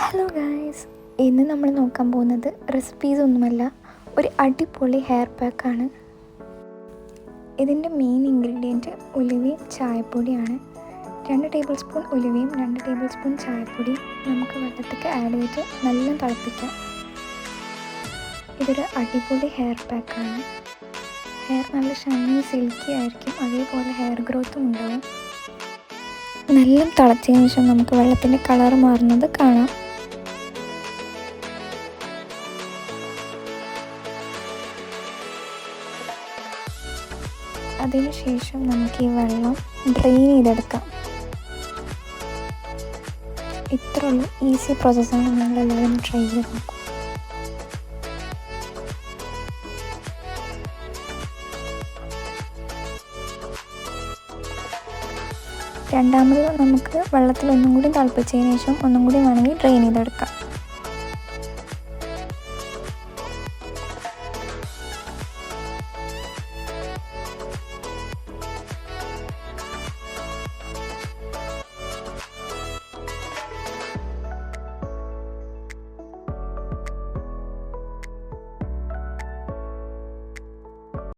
Hello guys, ഇന്ന് നമ്മൾ നോക്കാൻ പോകുന്നത് റെസിപ്പീസ് ഒന്നുമല്ല, ഒരു അടിപൊളി ഹെയർ പാക്കാണ്. ഇതിൻ്റെ മെയിൻ ഇൻഗ്രീഡിയൻറ്റ് ഉലുവയും ചായപ്പൊടിയാണ്. 2 ടേബിൾ സ്പൂൺ ഉലുവയും 2 ടേബിൾ സ്പൂൺ ചായപ്പൊടിയും നമുക്ക് വെള്ളത്തേക്ക് ആഡ് ചെയ്തിട്ട് നല്ല തിളപ്പിക്കാം. ഇതൊരു അടിപൊളി ഹെയർ പാക്കാണ്. ഹെയർ നല്ല ഷൈനി സിൽക്കി ആയിരിക്കും, അതേപോലെ ഹെയർ ഗ്രോത്തും ഉണ്ടാവും. നല്ല തിളച്ചതിന് ശേഷം നമുക്ക് വെള്ളത്തിൻ്റെ കളർ മാറുന്നത് കാണാം. അതിനുശേഷം നമുക്ക് ഈ വെള്ളം ഡ്രെയിൻ ചെയ്തെടുക്കാം. ഇത്രയുള്ള ഈസി പ്രോസസ്സാണ്, നിങ്ങളെല്ലാവരും ട്രൈ ചെയ്ത് നോക്കും. രണ്ടാമത് നമുക്ക് വെള്ളത്തിൽ ഒന്നും കൂടി തിളപ്പിച്ചതിന് ശേഷം ഒന്നും കൂടി വേണമെങ്കിൽ ഡ്രെയിൻ ചെയ്തെടുക്കാം.